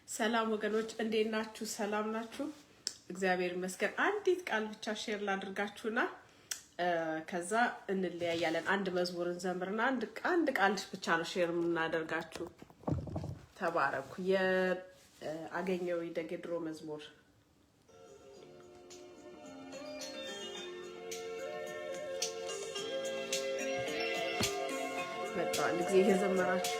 ሰላም ወገኖች እንዴት ናችሁ? ሰላም ናችሁ? እግዚአብሔር ይመስገን። አንዲት ቃል ብቻ ሼር ላድርጋችሁና ከዛ እንለያያለን። አንድ መዝሙርን ዘምርና አንድ ቃል ብቻ ነው ሼር የምናደርጋችሁ። ተባረኩ። የአገኘው የድሮ መዝሙር መጣ። አንድ ጊዜ እየዘመራችሁ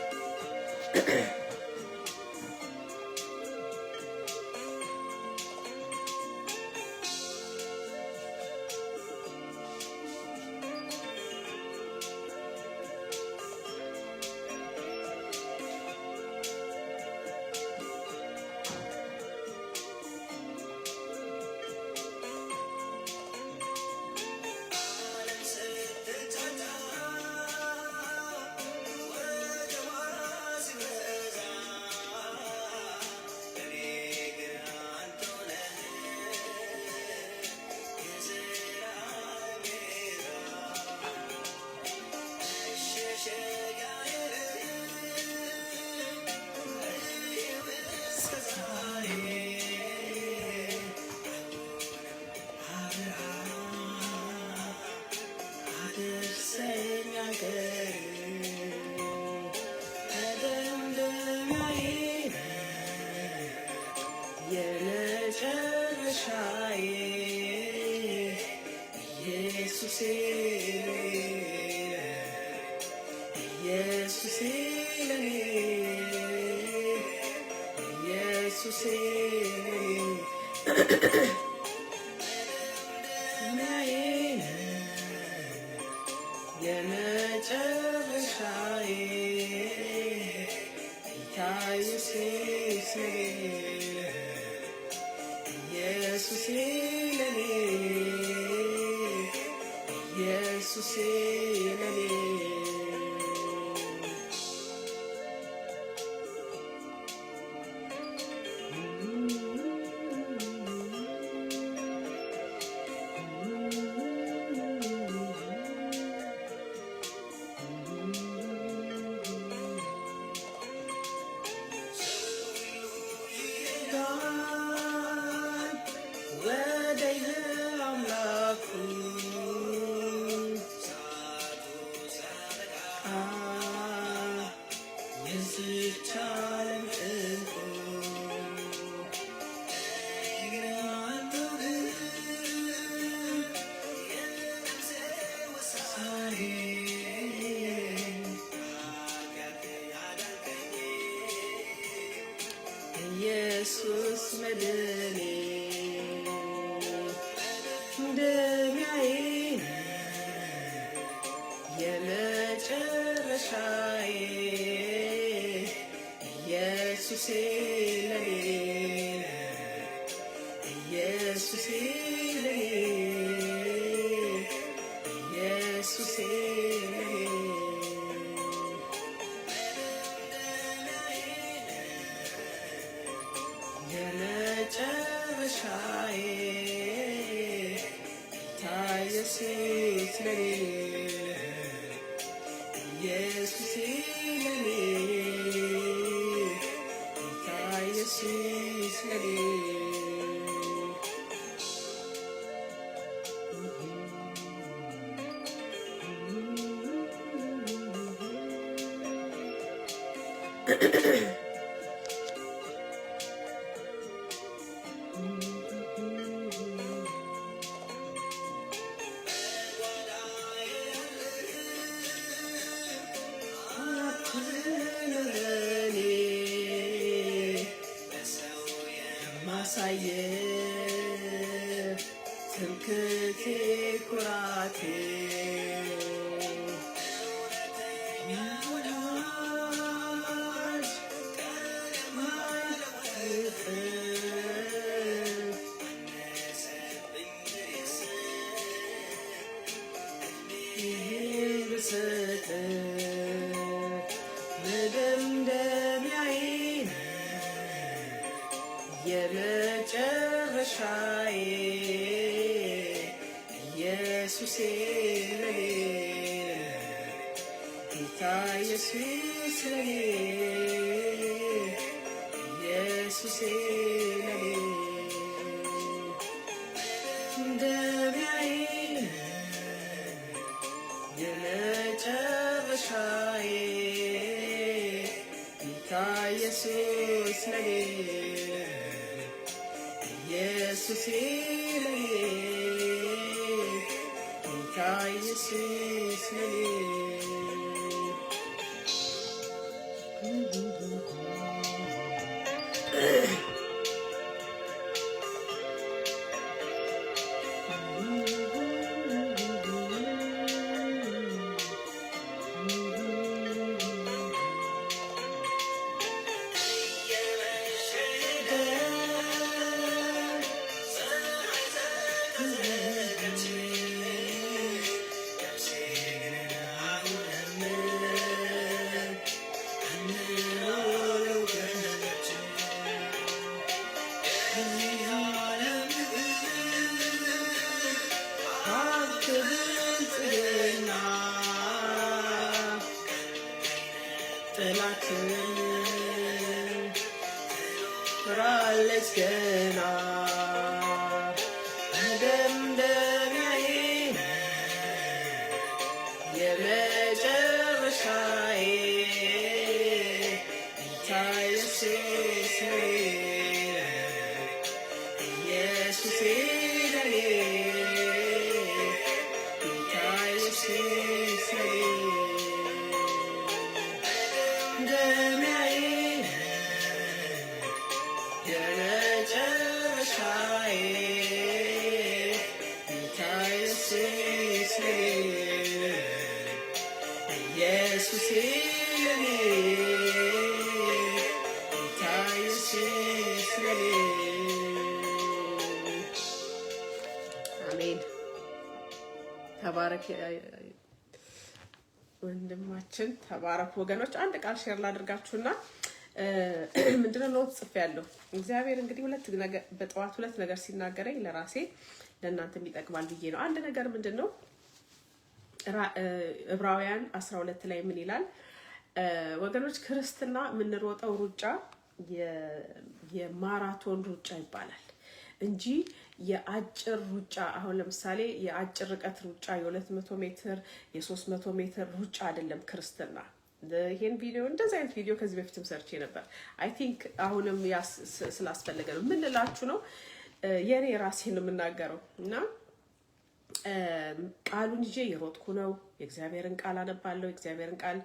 ኢየሱስ መድኔ እንደሚያይ የመጨረሻዬ ኢየሱስ ለኔ ኢየሱስ ለኔ ኢየሱስ የመጨረሻዬ ኢየሱስ ለኔ ጌታ ኢየሱስ ለኔ ኢየሱስ ኢየሱስ ለኔ ኢየሱስ ለኔ ጌታ ኢየሱስ ለኔ Let's get on. አሜን። ተባረክ ወንድማችን፣ ተባረክ ወገኖች። አንድ ቃል ሼር ላድርጋችሁና ምንድነው ነው ጽፌያለሁ። እግዚአብሔር እንግዲህ በጠዋት ሁለት ነገር ሲናገረኝ ለራሴ ለእናንተም ይጠቅማል ብዬ ነው። አንድ ነገር ምንድነው ዕብራውያን 12 ላይ ምን ይላል? ወገኖች ክርስትና የምንሮጠው ሩጫ የማራቶን ሩጫ ይባላል እንጂ የአጭር ሩጫ። አሁን ለምሳሌ የአጭር ርቀት ሩጫ የ200 ሜትር የ300 ሜትር ሩጫ አይደለም ክርስትና። ይሄን ቪዲዮ እንደዚህ አይነት ቪዲዮ ከዚህ በፊትም ሰርቼ ነበር። አይ ቲንክ አሁንም ስላስፈለገ ነው። ምን ልላችሁ ነው? የኔ ራሴን የምናገረው እና ቃሉን ይዤ የሮጥኩ ነው። የእግዚአብሔርን ቃል አነባለሁ፣ የእግዚአብሔርን ቃል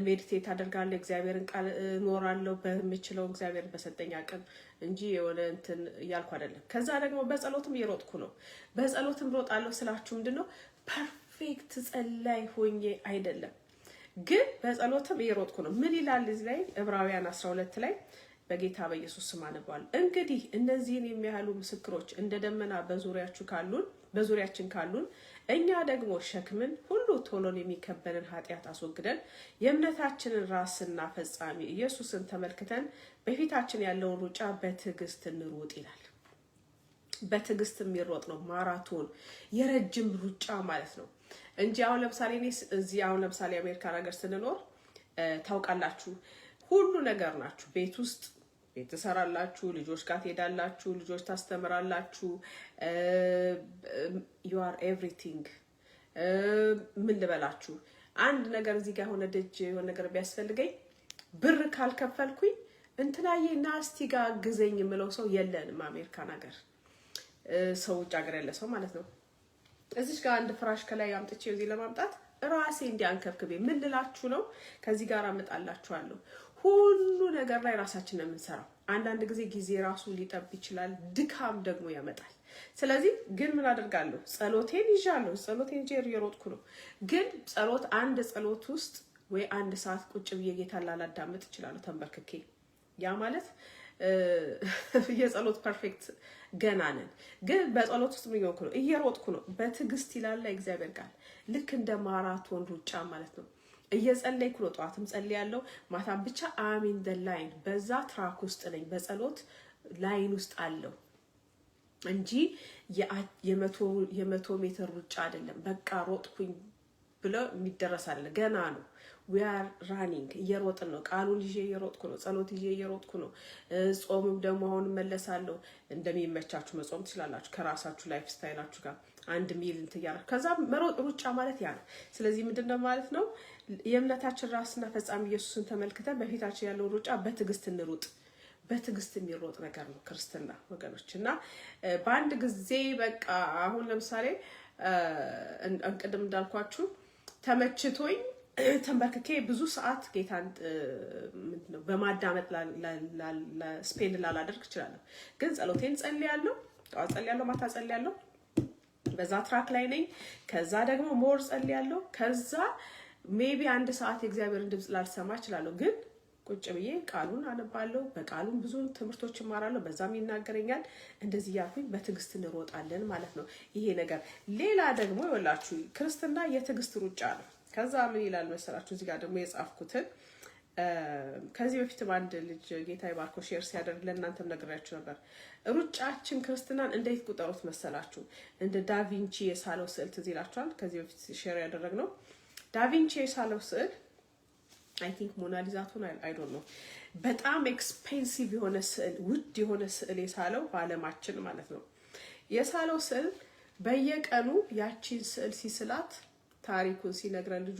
ሜዲቴት አደርጋለሁ፣ የእግዚአብሔርን ቃል እኖራለሁ በምችለው እግዚአብሔር በሰጠኝ አቅም እንጂ የሆነ እንትን እያልኩ አይደለም። ከዛ ደግሞ በጸሎትም እየሮጥኩ ነው። በጸሎትም ሮጣለሁ ስላችሁ ምንድነው ፐርፌክት ጸላይ ሆኜ አይደለም፣ ግን በጸሎትም እየሮጥኩ ነው። ምን ይላል እዚህ ላይ ዕብራውያን 12 ላይ በጌታ በኢየሱስ ስም አነባለሁ። እንግዲህ እነዚህን የሚያህሉ ምስክሮች እንደ ደመና በዙሪያችን ካሉን እኛ ደግሞ ሸክምን ሁሉ ቶሎን የሚከበንን ኃጢአት አስወግደን የእምነታችንን ራስና ፈጻሚ ኢየሱስን ተመልክተን በፊታችን ያለውን ሩጫ በትዕግስት እንሩጥ ይላል። በትዕግስት የሚሮጥ ነው ማራቶን፣ የረጅም ሩጫ ማለት ነው እንጂ አሁን ለምሳሌ እኔ እዚህ አሁን ለምሳሌ አሜሪካን ሀገር ስንኖር ታውቃላችሁ፣ ሁሉ ነገር ናችሁ። ቤት ውስጥ ቤት ትሰራላችሁ፣ ልጆች ጋር ትሄዳላችሁ፣ ልጆች ታስተምራላችሁ። you are everything። ምን ልበላችሁ፣ አንድ ነገር እዚህ ጋር ሆነ ደጅ የሆነ ነገር ቢያስፈልገኝ ብር ካልከፈልኩኝ እንትናዬ ናስቲ ጋር ግዘኝ የምለው ሰው የለንም። አሜሪካን ሀገር ሰው ውጭ ሀገር ያለ ሰው ማለት ነው። እዚህ ጋር አንድ ፍራሽ ከላይ አምጥቼ እዚህ ለማምጣት ራሴ እንዲያንከብክቤ ምን ልላችሁ ነው? ከዚህ ጋር አመጣላችኋለሁ። ሁሉ ነገር ላይ ራሳችን ነው የምንሰራው። አንዳንድ ጊዜ ራሱ ሊጠብ ይችላል፣ ድካም ደግሞ ያመጣል። ስለዚህ ግን ምን አደርጋለሁ? ጸሎቴን ይዣለሁ። ጸሎቴን ይዤ እየሮጥኩ ነው። ግን አንድ ጸሎት ውስጥ ወይ አንድ ሰዓት ቁጭ ብዬ ጌታን ላላዳምጥ እችላለሁ ተንበርክኬ። ያ ማለት የጸሎት ፐርፌክት ገና ነን። ግን በጸሎት ውስጥ ምን ይሆንኩ ነው? እየሮጥኩ ነው። በትዕግስት ይላል እግዚአብሔር ቃል። ልክ እንደ ማራቶን ሩጫ ማለት ነው። እየጸለይኩ ነው። ጠዋትም ጸልያለሁ፣ ማታም ብቻ አሚን ደ ላይን በዛ ትራክ ውስጥ ነኝ። በጸሎት ላይን ውስጥ አለው እንጂ የመቶ ሜትር ሩጫ አይደለም። በቃ ሮጥኩኝ ብሎ የሚደረስ አይደለም። ገና ነው። we are running። እየሮጥን ነው። ቃሉን ይዤ እየሮጥኩ ነው። ጸሎት ይዤ እየሮጥኩ ነው። ጾምም ደግሞ አሁን መለሳለሁ። እንደሚመቻችሁ መጾም ትችላላችሁ ከራሳችሁ ላይፍ ስታይላችሁ ጋር አንድ ሚል እንትን ያላችሁ። ከዛ ሩጫ ማለት ያ ነው። ስለዚህ ምንድነው ማለት ነው? የእምነታችን ራስና ፈጻሚ ኢየሱስን ተመልክተን በፊታችን ያለው ሩጫ በትዕግስት እንሩጥ። በትዕግስት የሚሮጥ ነገር ነው ክርስትና ወገኖች። እና በአንድ ጊዜ በቃ አሁን ለምሳሌ እንቅድም እንዳልኳችሁ ተመችቶኝ ተንበርክኬ ብዙ ሰዓት ጌታን በማዳመጥ ስፔንድ ላላደርግ እችላለሁ። ግን ጸሎቴን ጸልያለሁ፣ ጠዋት ጸልያለሁ፣ ማታ ጸልያለሁ። በዛ ትራክ ላይ ነኝ። ከዛ ደግሞ ሞር ጸልያለሁ። ከዛ ሜቢ 1 ሰዓት የእግዚአብሔርን ድምፅ ላልሰማ እችላለሁ። ግን ቁጭ ብዬ ቃሉን አነባለሁ። በቃሉን ብዙ ትምህርቶች እማራለሁ። በዛም ይናገረኛል። እንደዚህ ያልኩኝ በትዕግስት እንሮጣለን ማለት ነው ይሄ ነገር። ሌላ ደግሞ ይኸውላችሁ ክርስትና የትዕግስት ሩጫ ነው። ከዛ ምን ይላል መሰላችሁ? እዚህ ጋር ደግሞ የጻፍኩትን ከዚህ በፊት አንድ ልጅ ጌታ ይባርኮ ሼር ሲያደርግ ለእናንተም ነግራችሁ ነበር። ሩጫችን ክርስትናን እንዴት ቁጠሩት መሰላችሁ? እንደ ዳቪንቺ የሳለው ስዕል ትዝ ይላችኋል። ከዚህ በፊት ሼር ያደረግነው ዳቪንቺ የሳለው ስዕል አይ ቲንክ ሞናሊዛቱን አይ ዶንት ኖ በጣም ኤክስፔንሲቭ የሆነ ስዕል፣ ውድ የሆነ ስዕል የሳለው በአለማችን ማለት ነው። የሳለው ስዕል በየቀኑ ያቺን ስዕል ሲስላት ታሪኩን ሲነግረን ልጁ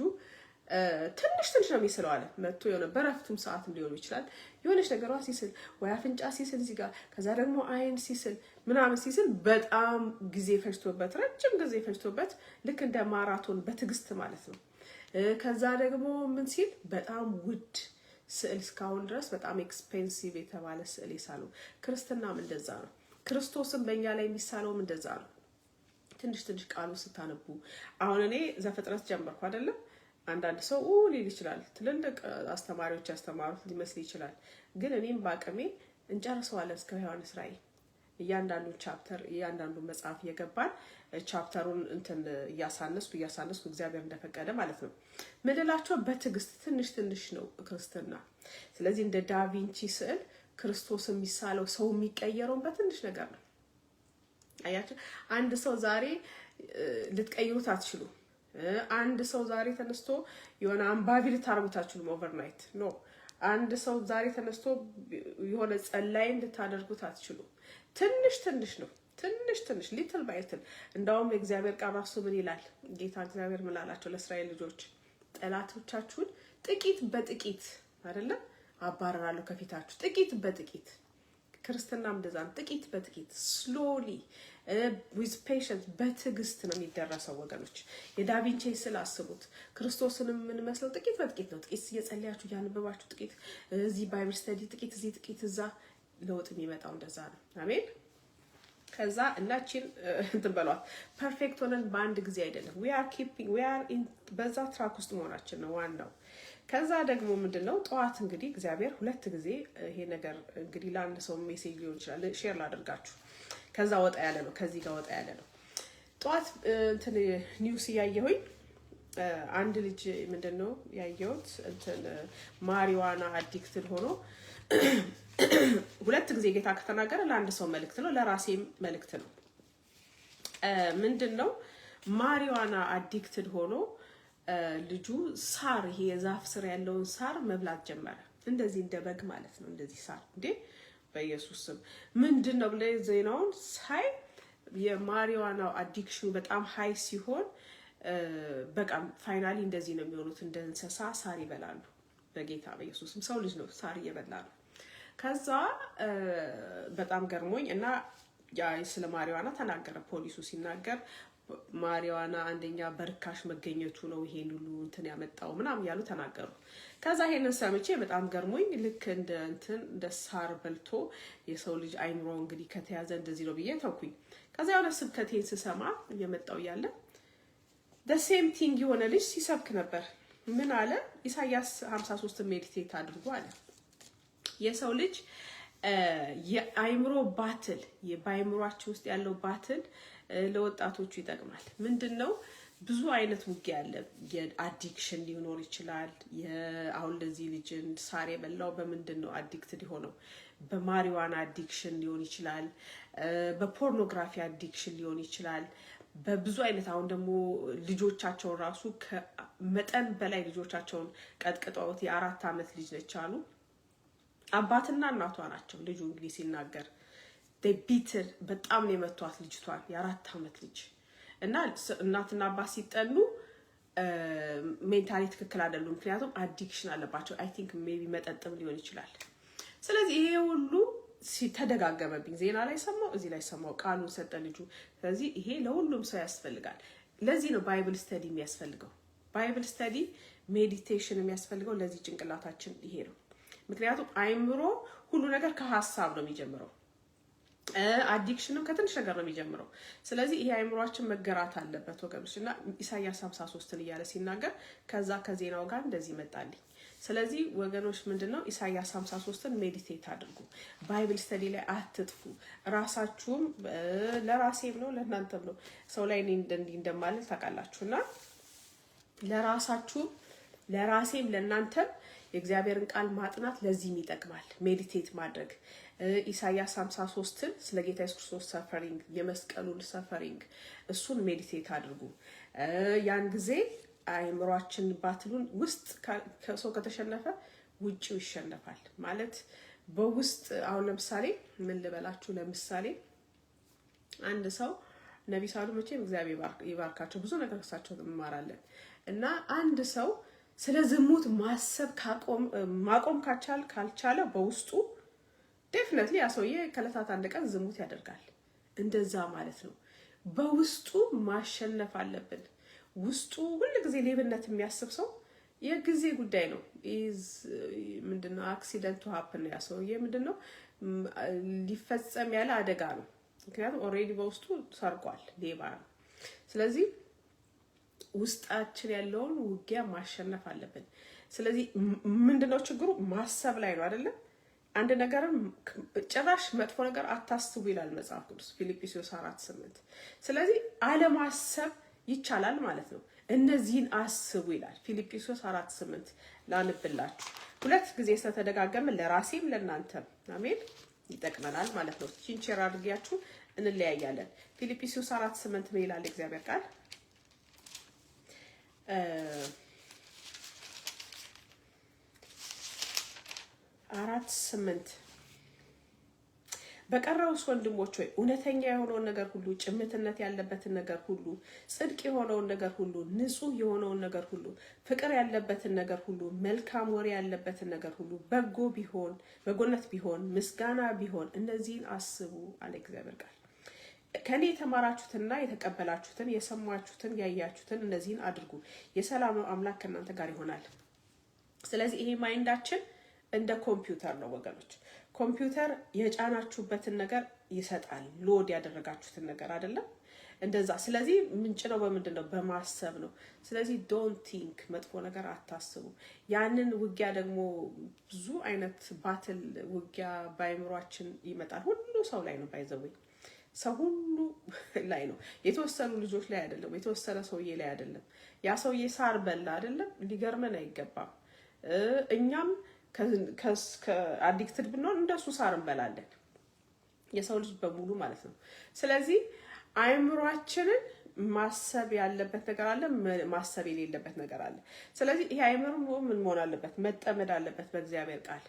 ትንሽ ነው የሚስለው አለ። መጥቶ የሆነ በረፍቱም ሰዓት ሊሆን ይችላል የሆነች ነገሯ ሲስል፣ ወይ አፍንጫ ሲስል እዚህ ጋር፣ ከዛ ደግሞ አይን ሲስል ምናምን ሲስል በጣም ጊዜ ፈጅቶበት፣ ረጅም ጊዜ ፈጅቶበት ልክ እንደ ማራቶን በትዕግስት ማለት ነው። ከዛ ደግሞ ምን ሲል በጣም ውድ ስዕል እስካሁን ድረስ በጣም ኤክስፔንሲቭ የተባለ ስዕል የሳለው። ክርስትናም እንደዛ ነው። ክርስቶስም በእኛ ላይ የሚሳለውም እንደዛ ነው። ትንሽ ቃሉ ስታነቡ አሁን እኔ ዘፍጥረት ጀመርኩ አይደለም። አንዳንድ ሰው ሊል ይችላል፣ ትልልቅ አስተማሪዎች ያስተማሩት ሊመስል ይችላል። ግን እኔም በአቅሜ እንጨርሰዋለን እስከ ዮሐንስ ራእይ እያንዳንዱ ቻፕተር እያንዳንዱ መጽሐፍ እየገባን ቻፕተሩን እንትን እያሳነስኩ እግዚአብሔር እንደፈቀደ ማለት ነው። ምንላቸው በትዕግስት ትንሽ ነው ክርስትና። ስለዚህ እንደ ዳቪንቺ ስዕል ክርስቶስ የሚሳለው ሰው የሚቀየረው በትንሽ ነገር ነው። አያችሁ፣ አንድ ሰው ዛሬ ልትቀይሩት አትችሉ። አንድ ሰው ዛሬ ተነስቶ የሆነ አንባቢ ልታርጉት አትችሉም ኦቨርናይት ኖ። አንድ ሰው ዛሬ ተነስቶ የሆነ ጸላይ ልታደርጉት አትችሉ። ትንሽ ነው፣ ትንሽ ሊትል ባይ ሊትል። እንዳውም የእግዚአብሔር ቃል ራሱ ምን ይላል? ጌታ እግዚአብሔር ምን አላቸው ለእስራኤል ልጆች? ጠላቶቻችሁን ጥቂት በጥቂት አይደለም አባረራለሁ ከፊታችሁ፣ ጥቂት በጥቂት። ክርስትናም እንደዛ ነው። ጥቂት በጥቂት ስሎሊ ዊዝ ፔሽንስ በትዕግስት ነው የሚደረሰው ወገኖች። የዳቪንቺ ስላስቡት ክርስቶስንም የምንመስለው ጥቂት በጥቂት ነው። ጥቂት እየጸለያችሁ እያነበባችሁ፣ ጥቂት እዚህ ባይብል ስተዲ፣ ጥቂት እዚህ ጥቂት እዛ፣ ለውጥ የሚመጣው እንደዛ ነው። አሜን። ከዛ እናችን እንትን በሏት ፐርፌክት ሆነን በአንድ ጊዜ አይደለም። we are in በዛ ትራክ ውስጥ መሆናችን ነው ዋናው። ከዛ ደግሞ ምንድነው ጠዋት እንግዲህ እግዚአብሔር 2 ጊዜ ይሄ ነገር እንግዲህ ለአንድ ሰው ሜሴጅ ሊሆን ይችላል ሼር ላደርጋችሁ። ከዛ ወጣ ያለ ነው፣ ከዚህ ጋር ወጣ ያለ ነው። ጠዋት እንትን ኒውስ ያየሁኝ አንድ ልጅ ምንድነው ያየሁት እንትን ማሪዋና አዲክትድ ሆኖ 2 ጊዜ ጌታ ከተናገረ ለአንድ ሰው መልእክት ነው፣ ለራሴም መልእክት ነው። ምንድነው ማሪዋና አዲክትድ ሆኖ ልጁ ሳር፣ ይሄ የዛፍ ስር ያለውን ሳር መብላት ጀመረ። እንደዚህ እንደ በግ ማለት ነው። እንደዚህ ሳር እንዴ! በኢየሱስ ስም ምንድነው ብለ ዜናውን ሳይ የማሪዋናው አዲክሽኑ በጣም ሃይ ሲሆን በቃ ፋይናሊ እንደዚህ ነው የሚሆኑት። እንደ እንስሳ ሳር ይበላሉ። በጌታ በኢየሱስ ስም ሰው ልጅ ነው ሳር እየበላ ነው። ከዛ በጣም ገርሞኝ እና ያ ስለ ማሪዋና ተናገረ። ፖሊሱ ሲናገር ማሪዋና አንደኛ በርካሽ መገኘቱ ነው ይሄን ሁሉ እንትን ያመጣው ምናምን ያሉ ተናገሩ። ከዛ ይሄንን ሰምቼ በጣም ገርሞኝ ልክ እንደ ሳር በልቶ የሰው ልጅ አይምሮ እንግዲህ ከተያዘ እንደዚህ ነው ብዬ ተውኩኝ። ከዛ የሆነ ስብከቴን ስሰማ እየመጣው ያለ the same thing የሆነ ልጅ ሲሰብክ ነበር። ምን አለ? ኢሳይያስ 53 ሜዲቴት አድርጎ አለ የሰው ልጅ የአይምሮ ባትል በአይምሮአችን ውስጥ ያለው ባትል ለወጣቶቹ ይጠቅማል። ምንድነው? ብዙ አይነት ውጊያ አለ። የአዲክሽን ሊኖር ይችላል። አሁን ለዚህ ልጅን ሳር የበላው በምንድነው አዲክትድ ሆነው? በማሪዋና አዲክሽን ሊሆን ይችላል። በፖርኖግራፊ አዲክሽን ሊሆን ይችላል። በብዙ አይነት አሁን ደግሞ ልጆቻቸውን ራሱ ከመጠን በላይ ልጆቻቸውን ቀጥቅጠውት የ4 ዓመት ልጅ ነች አሉ። አባትና እናቷ ናቸው። ልጁ እንግዲህ ሲናገር ቢትር በጣም ነው የመቷት ልጅቷን፣ የ4 ዓመት ልጅ እና እናትና አባት ሲጠሉ ሜንታሊ ትክክል አይደሉም። ምክንያቱም አዲክሽን አለባቸው። አይ ቲንክ ሜቢ መጠጥም ሊሆን ይችላል። ስለዚህ ይሄ ሁሉ ሲተደጋገመብኝ ዜና ላይ ሰማው፣ እዚህ ላይ ሰማው፣ ቃሉን ሰጠ ልጁ። ስለዚህ ይሄ ለሁሉም ሰው ያስፈልጋል። ለዚህ ነው ባይብል ስተዲ የሚያስፈልገው። ባይብል ስተዲ ሜዲቴሽን የሚያስፈልገው ለዚህ ጭንቅላታችን ይሄ ነው። ምክንያቱም አይምሮ ሁሉ ነገር ከሀሳብ ነው የሚጀምረው። አዲክሽንም ከትንሽ ነገር ነው የሚጀምረው። ስለዚህ ይሄ አይምሮአችን መገራት አለበት ወገኖች። እና ኢሳይያስ 53ን እያለ ሲናገር ከዛ ከዜናው ጋር እንደዚህ መጣልኝ። ስለዚህ ወገኖች ምንድነው ኢሳይያስ 53ን ሜዲቴት አድርጉ። ባይብል ስተዲ ላይ አትጥፉ። ራሳችሁም ለራሴም ነው ለእናንተም ነው ሰው ላይ እንዲህ እንደማለት ታውቃላችሁና ለራሳችሁም ለራሴም ለእናንተም የእግዚአብሔርን ቃል ማጥናት ለዚህም ይጠቅማል። ሜዲቴት ማድረግ ኢሳይያስ 53ን ስለ ጌታ ኢየሱስ ክርስቶስ ሰፈሪንግ የመስቀሉን ሰፈሪንግ እሱን ሜዲቴት አድርጉ። ያን ጊዜ አይምሮአችን ባትሉን ውስጥ ሰው ከተሸነፈ ውጪው ይሸነፋል ማለት በውስጥ አሁን ለምሳሌ ምን ልበላችሁ፣ ለምሳሌ አንድ ሰው ነብይ ሳሉ መቼም እግዚአብሔር ይባርካቸው ብዙ ነገር ከሳቸው እንማራለን። እና አንድ ሰው ስለ ዝሙት ማሰብ ማቆም ካልቻለ በውስጡ ዴፊኒትሊ ያ ሰውዬ ከለታት አንድ ቀን ዝሙት ያደርጋል። እንደዛ ማለት ነው። በውስጡ ማሸነፍ አለብን። ውስጡ ሁሉ ጊዜ ሌብነት የሚያስብ ሰው የጊዜ ጉዳይ ነው። ምንድነው አክሲደንቱ ሀፕን ያ ሰውዬ ምንድነው ሊፈጸም ያለ አደጋ ነው። ምክንያቱም ኦልሬዲ በውስጡ ሰርቋል፣ ሌባ ነው። ስለዚህ ውስጣችን ያለውን ውጊያ ማሸነፍ አለብን። ስለዚህ ምንድነው ችግሩ? ማሰብ ላይ ነው አይደለም? አንድ ነገርን ጭራሽ መጥፎ ነገር አታስቡ ይላል መጽሐፍ ቅዱስ ፊልጵስዩስ 4:8። ስለዚህ አለማሰብ ይቻላል ማለት ነው። እነዚህን አስቡ ይላል ፊልጵስዩስ 4:8። ላንብላችሁ ሁለት ጊዜ ስለተደጋገመ ለራሴም ለእናንተም አሜን ይጠቅመናል ማለት ነው። ቺንቸር አድርጊያችሁ እንለያያለን። ፊልጵስዩስ 4:8 ምን ይላል እግዚአብሔር ቃል? 4:8 በቀረውስ ወንድሞች ሆይ እውነተኛ የሆነውን ነገር ሁሉ፣ ጭምትነት ያለበትን ነገር ሁሉ፣ ጽድቅ የሆነውን ነገር ሁሉ፣ ንጹህ የሆነውን ነገር ሁሉ፣ ፍቅር ያለበትን ነገር ሁሉ፣ መልካም ወሬ ያለበትን ነገር ሁሉ፣ በጎነት ቢሆን ምስጋና ቢሆን እነዚህን አስቡ አለ እግዚአብሔር ቃል። ከኔ የተማራችሁትና የተቀበላችሁትን የሰማችሁትን ያያችሁትን እነዚህን አድርጉ፣ የሰላም አምላክ ከእናንተ ጋር ይሆናል። ስለዚህ ይሄ ማይንዳችን እንደ ኮምፒውተር ነው ወገኖች። ኮምፒውተር የጫናችሁበትን ነገር ይሰጣል፣ ሎድ ያደረጋችሁትን ነገር አይደለም እንደዛ። ስለዚህ ምንጭ ነው በምንድን ነው? በማሰብ ነው። ስለዚህ ዶንት ቲንክ፣ መጥፎ ነገር አታስቡ። ያንን ውጊያ ደግሞ ብዙ አይነት ባትል ውጊያ በአይምሯችን ይመጣል። ሁሉ ሰው ላይ ነው ባይዘወይ ሰው ሁሉ ላይ ነው። የተወሰኑ ልጆች ላይ አይደለም፣ የተወሰነ ሰውዬ ላይ አይደለም። ያ ሰውዬ ሳር በላ አይደለም፣ ሊገርመን አይገባም። እኛም ከአዲክትድ ብንሆን እንደሱ ሳር እንበላለን፣ የሰው ልጅ በሙሉ ማለት ነው። ስለዚህ አይምሯችንን ማሰብ ያለበት ነገር አለ፣ ማሰብ የሌለበት ነገር አለ። ስለዚህ ይሄ አይምሮ ምን መሆን አለበት? መጠመድ አለበት በእግዚአብሔር ቃል።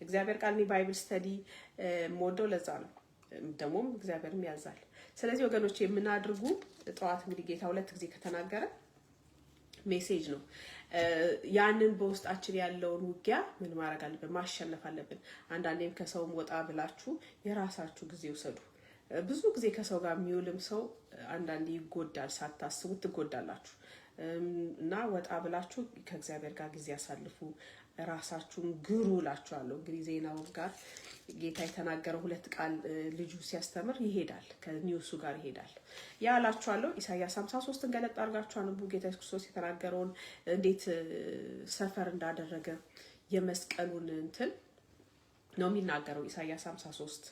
እግዚአብሔር ቃል እኔ ባይብል ስተዲ ሞዶ ለዛ ነው ደግሞም እግዚአብሔርም ያዛል። ስለዚህ ወገኖች የምናድርጉ ጠዋት እንግዲህ ጌታ ሁለት ጊዜ ከተናገረ ሜሴጅ ነው። ያንን በውስጣችን ያለውን ውጊያ ምን ማድረግ አለብን? ማሸነፍ አለብን። አንዳንዴም ከሰውም ወጣ ብላችሁ የራሳችሁ ጊዜ ውሰዱ። ብዙ ጊዜ ከሰው ጋር የሚውልም ሰው አንዳንዴ ይጎዳል፣ ሳታስቡት ትጎዳላችሁ። እና ወጣ ብላችሁ ከእግዚአብሔር ጋር ጊዜ ያሳልፉ፣ ራሳችሁን ግሩ እላችኋለሁ። እንግዲህ ዜናው ጋር ጌታ የተናገረው ሁለት ቃል ልጁ ሲያስተምር ይሄዳል፣ ከኒውሱ ጋር ይሄዳል። ያ እላችኋለሁ። ኢሳይያስ 53ን ገለጥ አድርጋችሁ አንቡ። ጌታ ኢየሱስ ክርስቶስ የተናገረውን እንዴት ሰፈር እንዳደረገ የመስቀሉን እንትን ነው የሚናገረው ኢሳይያስ 53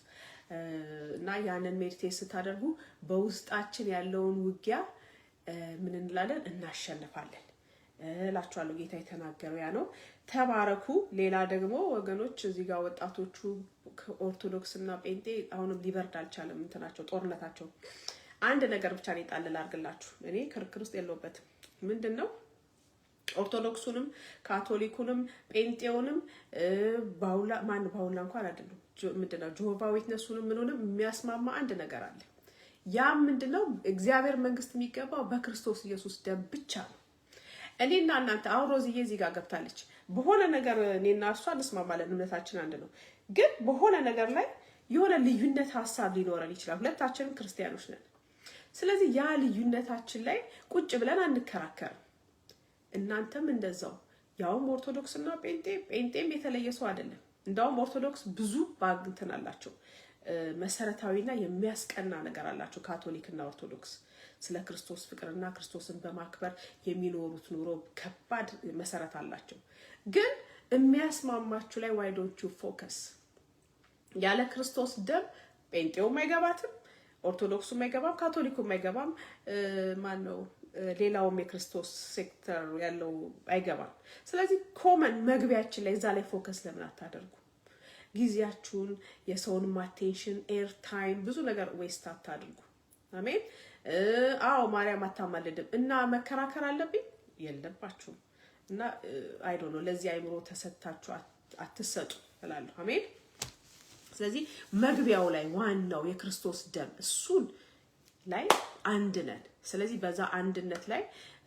እና ያንን ሜዲቴት ስታደርጉ በውስጣችን ያለውን ውጊያ ምን እንላለን? እናሸንፋለን እላችኋለሁ። ጌታ የተናገረው ያ ነው። ተባረኩ። ሌላ ደግሞ ወገኖች እዚህ ጋር ወጣቶቹ ኦርቶዶክስ እና ጴንጤ አሁንም ሊበርድ አልቻለም እንትናቸው ጦርነታቸው። አንድ ነገር ብቻ ነው ጣል ላድርግላችሁ። እኔ ክርክር ውስጥ የለውበትም። ምንድነው ኦርቶዶክሱንም ካቶሊኩንም ጴንጤውንም ባውላ እንኳን አይደለም ምንድነው ጆሆቫ ዊትነሱንም ምንንም የሚያስማማ አንድ ነገር አለ። ያ ምንድነው? እግዚአብሔር መንግስት የሚገባው በክርስቶስ ኢየሱስ ደም ብቻ ነው። እኔና እናንተ አሁን ሮዝዬ እዚህ ጋር ገብታለች። በሆነ ነገር እኔና እሷ እንስማማለን፣ እምነታችን አንድ ነው። ግን በሆነ ነገር ላይ የሆነ ልዩነት ሀሳብ ሊኖረን ይችላል። ሁለታችንም ክርስቲያኖች ነን። ስለዚህ ያ ልዩነታችን ላይ ቁጭ ብለን አንከራከርም። እናንተም እንደዛው። ያውም ኦርቶዶክስና ጴንጤም የተለየ ሰው አይደለም። እንዳውም ኦርቶዶክስ ብዙ ባግንተን አላቸው፣ መሰረታዊና የሚያስቀና ነገር አላቸው። ካቶሊክና ኦርቶዶክስ ስለ ክርስቶስ ፍቅርና ክርስቶስን በማክበር የሚኖሩት ኑሮ ከባድ መሰረት አላቸው። ግን የሚያስማማችሁ ላይ why don't you focus? ያለ ክርስቶስ ደም ጴንጤውም አይገባትም፣ ኦርቶዶክሱም አይገባም፣ ካቶሊኩም አይገባም፣ ማን ነው ሌላውም የክርስቶስ ሴክተር ያለው አይገባም። ስለዚህ ኮመን መግቢያችን ላይ እዛ ላይ ፎከስ ለምን አታደርጉ? ጊዜያችሁን፣ የሰውን አቴንሽን፣ ኤር ታይም፣ ብዙ ነገር ዌስት አታድርጉ። አሜን። አዎ ማርያም አታማልድም እና መከራከር አለብኝ የለባችሁም። እና አይ ዶንት ኖ ለዚህ አይምሮ ተሰጣችሁ አትሰጡ እላለሁ። አሜን። ስለዚህ መግቢያው ላይ ዋናው የክርስቶስ ደም እሱን ላይ አንድ ነን። ስለዚህ በዛ አንድነት ላይ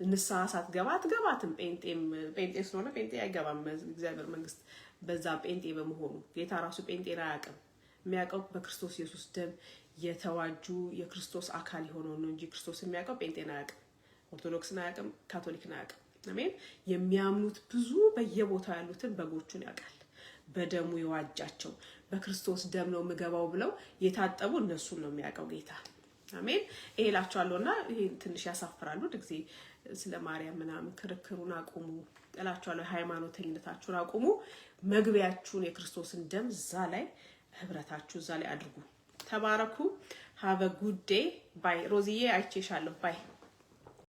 ንስሐ ሳትገባ አትገባትም። ጴንጤ ስለሆነ ጴንጤ አይገባም እግዚአብሔር መንግስት በዛ ጴንጤ በመሆኑ። ጌታ ራሱ ጴንጤን አያውቅም። የሚያውቀው በክርስቶስ ኢየሱስ ደም የተዋጁ የክርስቶስ አካል የሆነው ነው እንጂ ክርስቶስ የሚያውቀው ጴንጤን አያውቅም፣ ኦርቶዶክስን አያውቅም፣ ካቶሊክን አያውቅም። አሜን። የሚያምኑት ብዙ በየቦታው ያሉትን በጎቹን ያውቃል። በደሙ የዋጃቸው በክርስቶስ ደም ነው ምገባው ብለው የታጠቡ እነሱን ነው የሚያውቀው ጌታ። አሜን። እላችኋለሁና ይሄ ትንሽ ያሳፍራሉ። ድግዜ ስለ ማርያም ምናምን ክርክሩን አቁሙ እላችኋለሁ። ሃይማኖተኝነታችሁን አቁሙ። መግቢያችሁን የክርስቶስን ደም እዛ ላይ ህብረታችሁ እዛ ላይ አድርጉ። ተባረኩ። have a good day. ባይ ሮዚዬ አይቼሻለሁ። ባይ